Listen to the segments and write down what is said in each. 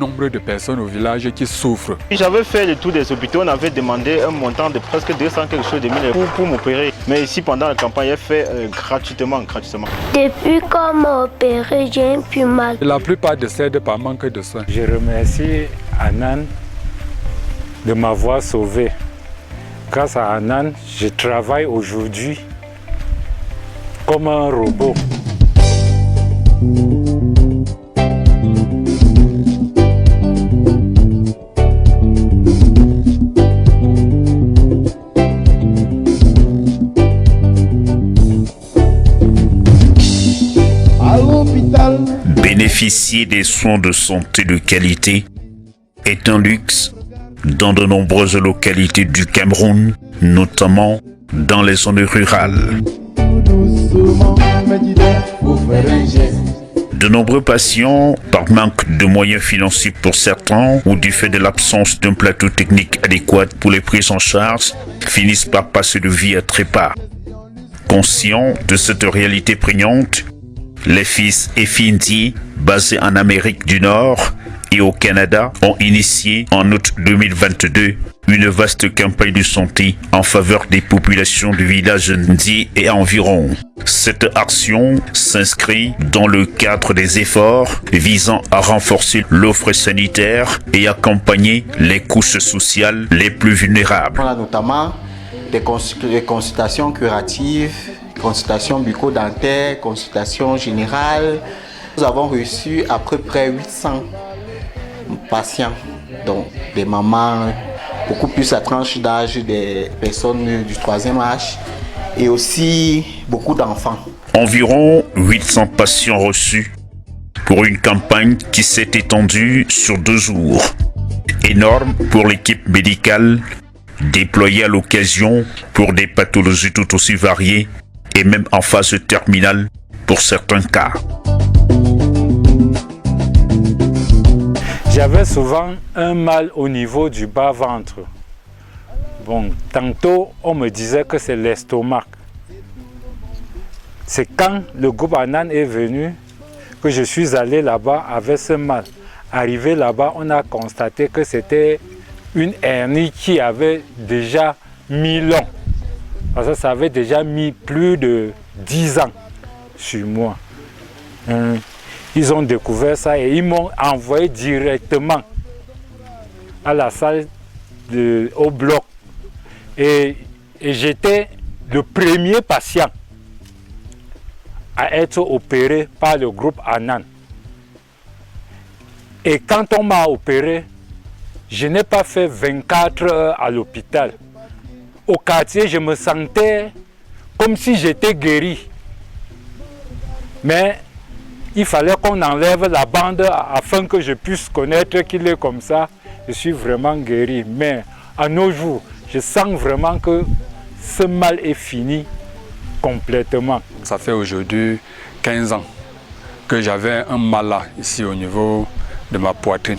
nombre de personnes au village qui souffrent. J'avais fait le tour des hôpitaux, on avait demandé un montant de presque 200 quelque chose de mille pour m'opérer. Mais ici, pendant la campagne, j'ai fait gratuitement. Depuis qu'on m'a opéré, j'ai un peu mal. La plupart décèdent par manque de soins. Je remercie Anan de m'avoir sauvé. Grâce à Anan, je travaille aujourd'hui comme un robot. Bénéficier des soins de santé de qualité est un luxe dans de nombreuses localités du Cameroun, notamment dans les zones rurales. De nombreux patients, par manque de moyens financiers pour certains ou du fait de l'absence d'un plateau technique adéquat pour les prises en charge, finissent par passer de vie à trépas. Conscients de cette réalité prégnante, les fils et filles indiens, basés en Amérique du Nord et au Canada, ont initié en août 2022 une vaste campagne de santé en faveur des populations du village Ndi et environ. Cette action s'inscrit dans le cadre des efforts visant à renforcer l'offre sanitaire et accompagner les couches sociales les plus vulnérables. On a notamment des consultations curatives, consultations bucco-dentaires, consultations générales. Nous avons reçu à peu près 800 patients, donc des mamans, beaucoup plus la tranche d'âge des personnes du 3e âge et aussi beaucoup d'enfants. Environ 800 patients reçus pour une campagne qui s'est étendue sur 2 jours. Énorme pour l'équipe médicale déployée à l'occasion pour des pathologies tout aussi variées et même en phase terminale pour certains cas. J'avais souvent un mal au niveau du bas-ventre. Bon, tantôt on me disait que c'est l'estomac. C'est quand le groupe Anan est venu que je suis allé là-bas avec ce mal. Arrivé là-bas, on a constaté que c'était une hernie qui avait déjà 1000 ans. Parce que ça avait déjà mis plus de 10 ans sur moi. Ils ont découvert ça et ils m'ont envoyé directement à la salle au bloc. Et j'étais le premier patient à être opéré par le groupe Anan. Et quand on m'a opéré, je n'ai pas fait 24 heures à l'hôpital. Au quartier, je me sentais comme si j'étais guéri. Mais il fallait qu'on enlève la bande afin que je puisse connaître qu'il est comme ça. Je suis vraiment guéri. Mais à nos jours, je sens vraiment que ce mal est fini complètement. Ça fait aujourd'hui 15 ans que j'avais un mal là, ici au niveau de ma poitrine.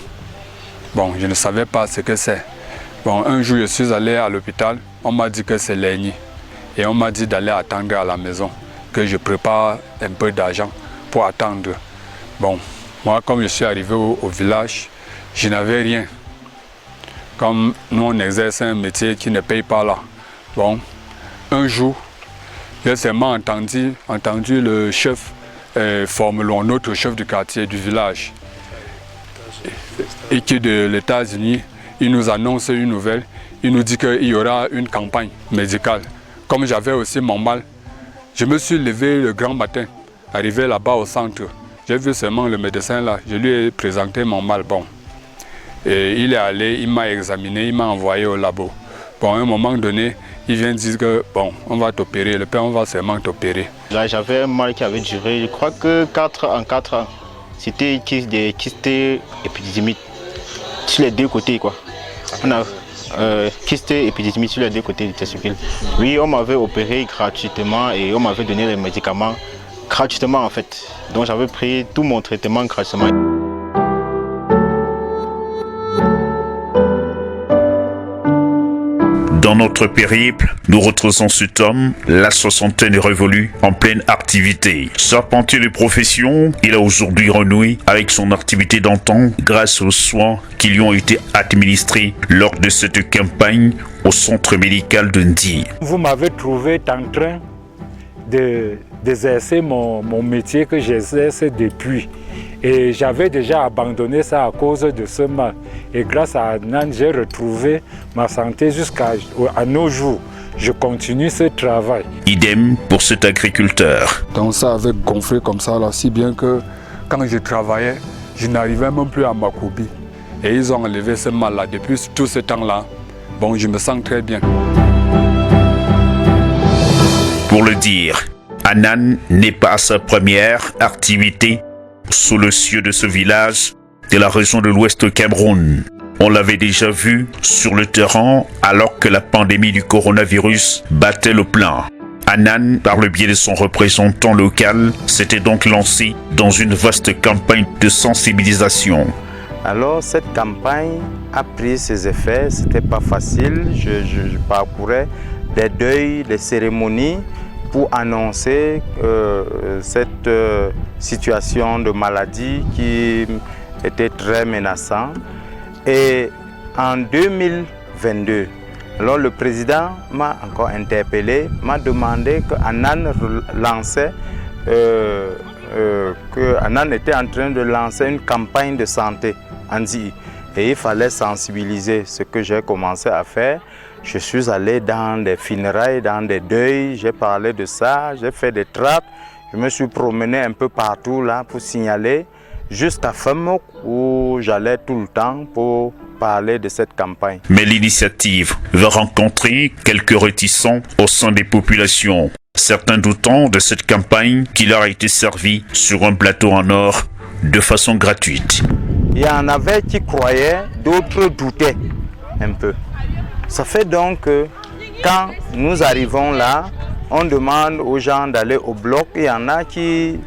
Bon, je ne savais pas ce que c'est. Bon, un jour, je suis allé à l'hôpital. On m'a dit que c'est l'hernie. Et on m'a dit d'aller attendre à la maison, que je prépare un peu d'argent pour attendre. Bon, moi, comme je suis arrivé au village, je n'avais rien. Comme nous, on exerce un métier qui ne paye pas là. Bon, un jour, j'ai seulement entendu le chef Formelon, notre chef du quartier du village, et qui est de l'États-Unis, il nous annonce une nouvelle. Il nous dit qu'il y aura une campagne médicale. Comme j'avais aussi mon mal, je me suis levé le grand matin, arrivé là-bas au centre. J'ai vu seulement le médecin là, je lui ai présenté mon mal. Bon. Et il est allé, il m'a examiné, il m'a envoyé au labo. Bon, à un moment donné, il vient dire que bon, on va t'opérer, le père, on va seulement t'opérer. Là, j'avais un mal qui avait duré, je crois que 4 ans. C'était des kystes épidémiques sur les 2 côtés, quoi. On a kystes épidémiques sur les 2 côtés du testicule. Oui, on m'avait opéré gratuitement et on m'avait donné les médicaments gratuitement en fait. Donc j'avais pris tout mon traitement gratuitement. Dans Dans notre périple, nous retrouvons cet homme, la soixantaine est révolue, en pleine activité. Charpentier de profession, il a aujourd'hui renoué avec son activité d'antan grâce aux soins qui lui ont été administrés lors de cette campagne au centre médical de Ndi. Vous m'avez trouvé en train d'exercer mon métier que j'exerce depuis. Et j'avais déjà abandonné ça à cause de ce mal. Et grâce à Adnan, j'ai retrouvé ma santé jusqu'à nos jours. Je continue ce travail. Idem pour cet agriculteur. Donc ça avait gonflé comme ça, là, si bien que quand je travaillais, je n'arrivais même plus à m'accroupir. Et ils ont enlevé ce mal-là. Depuis tout ce temps-là, bon, je me sens très bien. Pour le dire, Anan n'est pas à sa première activité sous le cieux de ce village de la région de l'Ouest Cameroun. On l'avait déjà vu sur le terrain alors que la pandémie du coronavirus battait le plein. Anan, par le biais de son représentant local, s'était donc lancé dans une vaste campagne de sensibilisation. Alors cette campagne a pris ses effets, c'était pas facile, je parcourais des deuils, des cérémonies pour annoncer cette situation de maladie qui était très menaçante. Et en 2022, alors le président m'a encore interpellé, m'a demandé que Anan lançait, que Anan était en train de lancer une campagne de santé en Ndi. Et il fallait sensibiliser, ce que j'ai commencé à faire. Je suis allé dans des funérailles, dans des deuils, j'ai parlé de ça, j'ai fait des trapes. Je me suis promené un peu partout là pour signaler, jusqu'à Femok où j'allais tout le temps pour parler de cette campagne. Mais l'initiative va rencontrer quelques réticents au sein des populations. Certains doutant de cette campagne qui leur a été servie sur un plateau en or de façon gratuite. Il y en avait qui croyaient, d'autres doutaient un peu. Ça fait donc que quand nous arrivons là, on demande aux gens d'aller au bloc. Il y en a qui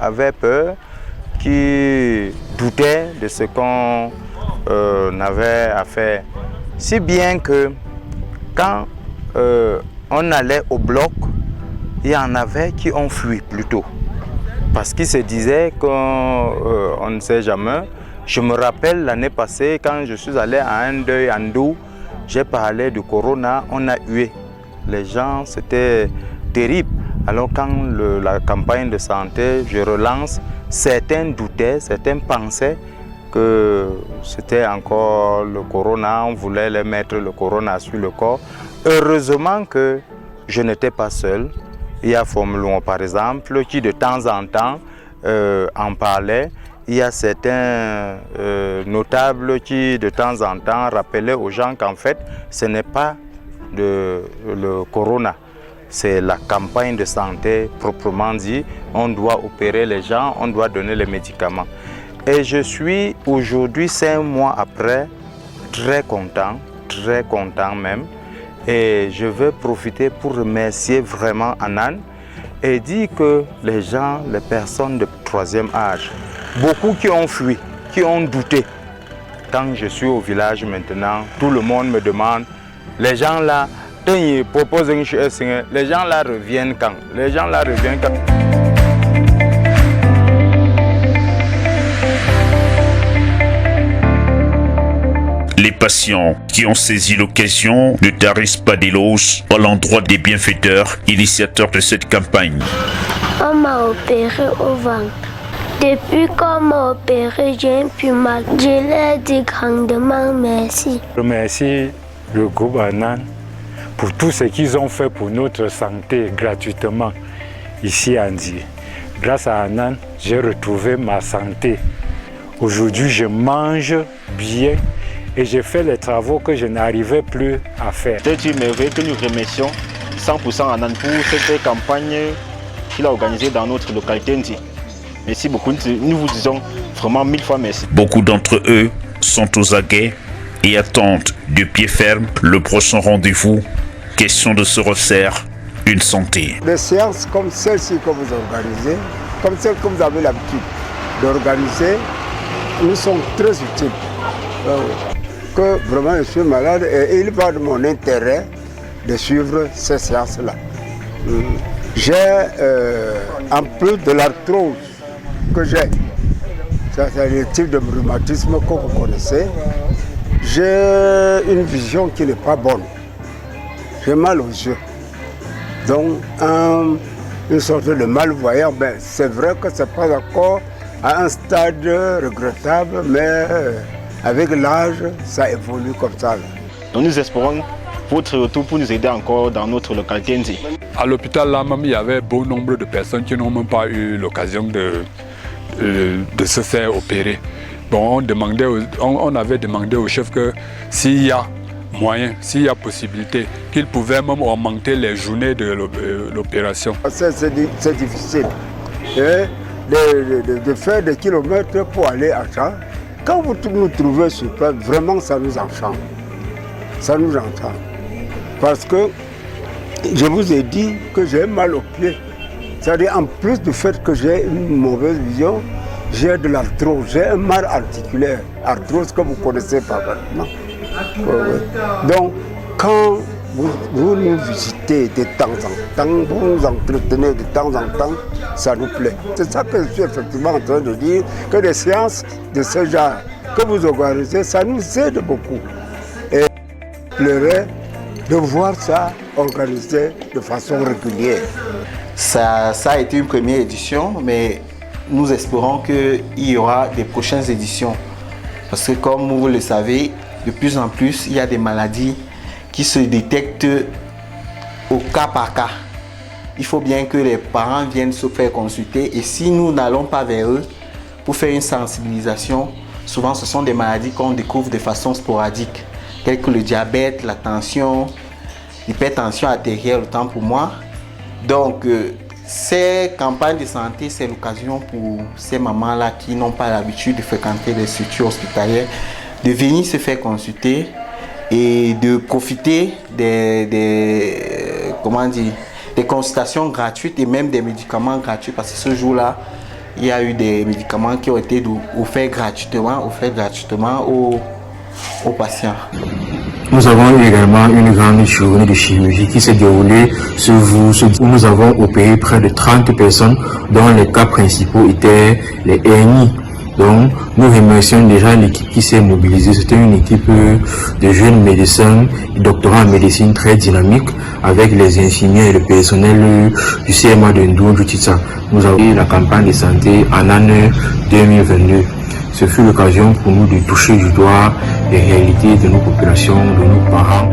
avaient peur, qui doutaient de ce qu'on avait à faire. Si bien que quand on allait au bloc, il y en avait qui ont fui plutôt. Parce qu'ils se disaient qu'on ne sait jamais. Je me rappelle l'année passée, quand je suis allé à un deuil en Ndou, j'ai parlé du corona, on a hué. Les gens, c'était terrible. Alors quand la campagne de santé, je relance, certains doutaient, certains pensaient que c'était encore le corona, on voulait les mettre le corona sur le corps. Heureusement que je n'étais pas seul. Il y a Formulon par exemple, qui de temps en temps en parlait. Il y a certains notables qui de temps en temps rappelaient aux gens qu'en fait, ce n'est pas le corona, c'est la campagne de santé proprement dit. On doit opérer les gens, on doit donner les médicaments. Et je suis aujourd'hui, 5 mois après, très content même. Et je veux profiter pour remercier vraiment Anan et dire que les gens, les personnes de 3e âge, beaucoup qui ont fui, qui ont douté. Quand je suis au village maintenant, tout le monde me demande, les gens là, les gens là reviennent quand? Les gens là reviennent quand? Les patients qui ont saisi l'occasion ne tarissent pas d'éloges à l'endroit des bienfaiteurs, initiateurs de cette campagne. On m'a opéré au ventre. Depuis qu'on m'a opéré, j'ai plus mal. Je leur dis grandement merci. Je remercie le groupe Anan pour tout ce qu'ils ont fait pour notre santé gratuitement ici à Ndi. Grâce à Anan, j'ai retrouvé ma santé. Aujourd'hui, je mange bien et j'ai fait les travaux que je n'arrivais plus à faire. C'est une merveille que nous remercions 100% Anan pour cette campagne qu'il a organisée dans notre localité Ndi. Merci beaucoup, nous vous disons vraiment 1000 fois merci. Beaucoup d'entre eux sont aux aguets et attendent de pied ferme le prochain rendez-vous. Question de se refaire une santé. Des séances comme celle-ci que vous organisez, comme celle que vous avez l'habitude d'organiser, nous sont très utiles. que vraiment je suis malade et il va de mon intérêt de suivre ces séances-là. J'ai, en plus de l'arthrose que j'ai, c'est le type de rhumatisme que vous connaissez, j'ai une vision qui n'est pas bonne. J'ai mal aux yeux. Donc, une sorte de malvoyant, ben, c'est vrai que ce n'est pas encore à un stade regrettable, mais avec l'âge, ça évolue comme ça. Donc nous espérons votre retour pour nous aider encore dans notre localité. À l'hôpital, là même, il y avait bon nombre de personnes qui n'ont même pas eu l'occasion de se faire opérer. Bon, on avait demandé au chef que s'il y a moyen, s'il y a possibilité, qu'il pouvait même augmenter les journées de l'opération. C'est difficile de faire des kilomètres pour aller à ça. Quand vous nous trouvez sur place, vraiment ça nous enchante. Ça nous enchante. Parce que je vous ai dit que j'ai mal aux pieds. C'est-à-dire en plus du fait que j'ai une mauvaise vision, j'ai de l'arthrose, j'ai un mal articulaire, arthrose que vous connaissez parfaitement. Donc, quand vous nous visitez de temps en temps, vous nous entretenez de temps en temps, ça nous plaît. C'est ça que je suis effectivement en train de dire, que des séances de ce genre que vous organisez, ça nous aide beaucoup. Et je pleurais de voir ça organisé de façon régulière. Ça a été une première édition, mais nous espérons qu'il y aura des prochaines éditions. Parce que comme vous le savez, de plus en plus, il y a des maladies qui se détectent au cas par cas. Il faut bien que les parents viennent se faire consulter et si nous n'allons pas vers eux pour faire une sensibilisation, souvent ce sont des maladies qu'on découvre de façon sporadique, telles que le diabète, la tension, l'hypertension artérielle, autant pour moi. Donc, ces campagnes de santé, c'est l'occasion pour ces mamans-là qui n'ont pas l'habitude de fréquenter les structures hospitalières de venir se faire consulter et de profiter des consultations gratuites et même des médicaments gratuits parce que ce jour-là, il y a eu des médicaments qui ont été offerts gratuitement aux patients. Nous avons eu également une grande journée de chirurgie qui s'est déroulée ce jour où nous avons opéré près de 30 personnes dont les cas principaux étaient les hernies. Donc, nous remercions déjà l'équipe qui s'est mobilisée. C'était une équipe de jeunes médecins, doctorants en médecine très dynamique, avec les infirmiers et le personnel du CMA de Ndou-Djoutitsa. Nous avons eu la campagne de santé en année 2022. Ce fut l'occasion pour nous de toucher du doigt les réalités de nos populations, de nos parents.